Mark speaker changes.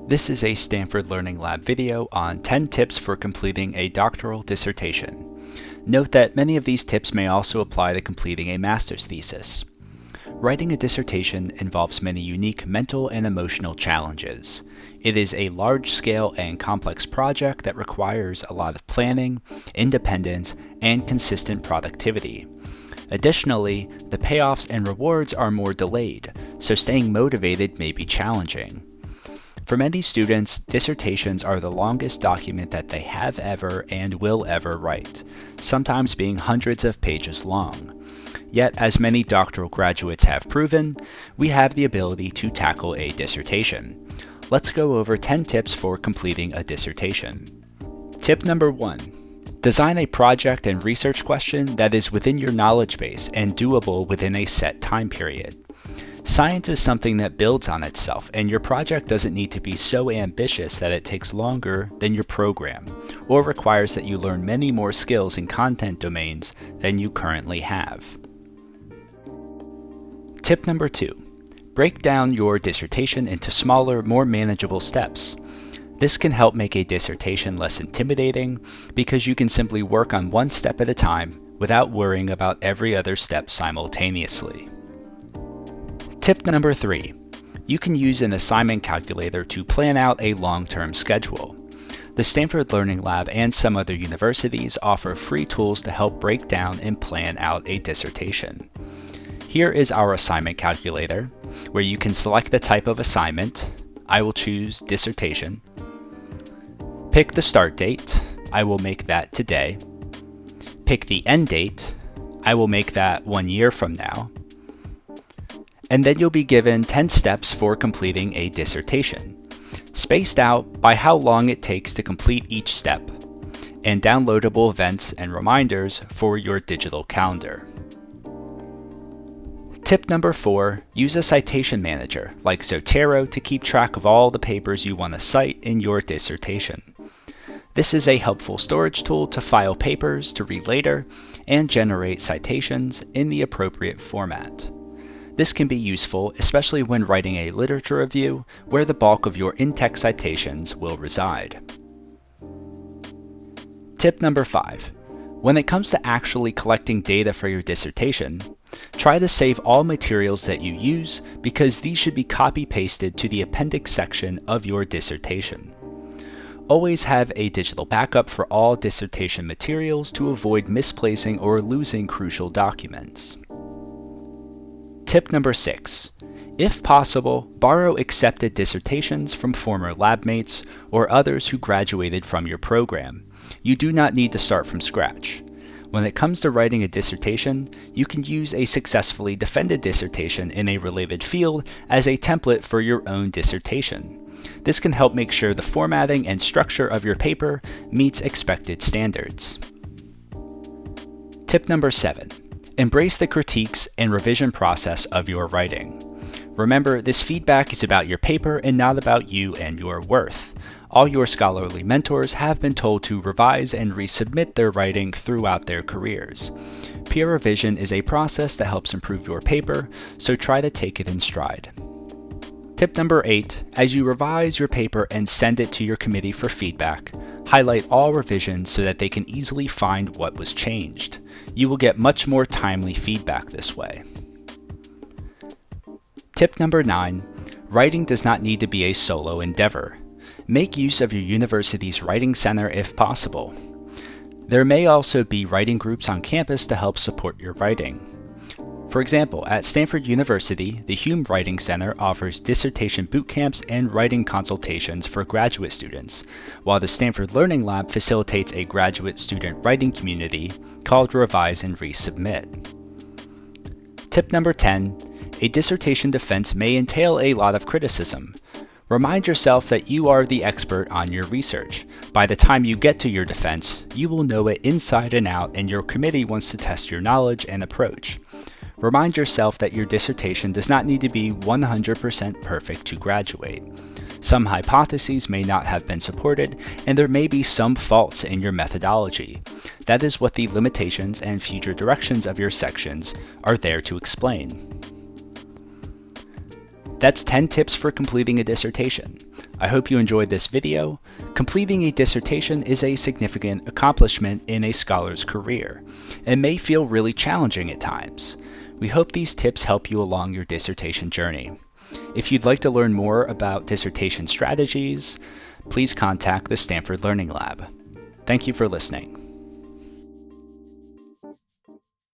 Speaker 1: This is a Stanford Learning Lab video on 10 tips for completing a doctoral dissertation. Note that many of these tips may also apply to completing a master's thesis. Writing a dissertation involves many unique mental and emotional challenges. It is a large-scale and complex project that requires a lot of planning, independence, and consistent productivity. Additionally, the payoffs and rewards are more delayed, so staying motivated may be challenging. For many students, dissertations are the longest document that they have ever and will ever write, sometimes being hundreds of pages long. Yet, as many doctoral graduates have proven, we have the ability to tackle a dissertation. Let's go over 10 tips for completing a dissertation. Tip number 1. Design a project and research question that is within your knowledge base and doable within a set time period. Science is something that builds on itself, and your project doesn't need to be so ambitious that it takes longer than your program, or requires that you learn many more skills in content domains than you currently have. Tip number 2. Break down your dissertation into smaller, more manageable steps. This can help make a dissertation less intimidating because you can simply work on one step at a time without worrying about every other step simultaneously. Tip number 3. You can use an assignment calculator to plan out a long-term schedule. The Stanford Learning Lab and some other universities offer free tools to help break down and plan out a dissertation. Here is our assignment calculator, where you can select the type of assignment. I will choose dissertation. Pick the start date. I will make that today. Pick the end date. I will make that 1 year from now. And then you'll be given 10 steps for completing a dissertation, spaced out by how long it takes to complete each step, and downloadable events and reminders for your digital calendar. Tip number 4, use a citation manager like Zotero to keep track of all the papers you want to cite in your dissertation. This is a helpful storage tool to file papers to read later and generate citations in the appropriate format. This can be useful, especially when writing a literature review where the bulk of your in-text citations will reside. Tip number 5. When it comes to actually collecting data for your dissertation, try to save all materials that you use because these should be copy-pasted to the appendix section of your dissertation. Always have a digital backup for all dissertation materials to avoid misplacing or losing crucial documents. Tip number 6. If possible, borrow accepted dissertations from former lab mates or others who graduated from your program. You do not need to start from scratch. When it comes to writing a dissertation, you can use a successfully defended dissertation in a related field as a template for your own dissertation. This can help make sure the formatting and structure of your paper meets expected standards. Tip number 7. Embrace the critiques and revision process of your writing. Remember, this feedback is about your paper and not about you and your worth. All your scholarly mentors have been told to revise and resubmit their writing throughout their careers. Peer revision is a process that helps improve your paper, so try to take it in stride. Tip number 8. As you revise your paper and send it to your committee for feedback, highlight all revisions so that they can easily find what was changed. You will get much more timely feedback this way. Tip number 9. Writing does not need to be a solo endeavor. Make use of your university's writing center if possible. There may also be writing groups on campus to help support your writing. For example, at Stanford University, the Hume Writing Center offers dissertation boot camps and writing consultations for graduate students, while the Stanford Learning Lab facilitates a graduate student writing community called Revise and Resubmit. Tip number 10. A dissertation defense may entail a lot of criticism. Remind yourself that you are the expert on your research. By the time you get to your defense, you will know it inside and out, and your committee wants to test your knowledge and approach. Remind yourself that your dissertation does not need to be 100% perfect to graduate. Some hypotheses may not have been supported, and there may be some faults in your methodology. That is what the limitations and future directions of your sections are there to explain. That's 10 tips for completing a dissertation. I hope you enjoyed this video. Completing a dissertation is a significant accomplishment in a scholar's career and may feel really challenging at times. We hope these tips help you along your dissertation journey. If you'd like to learn more about dissertation strategies, please contact the Stanford Learning Lab. Thank you for listening.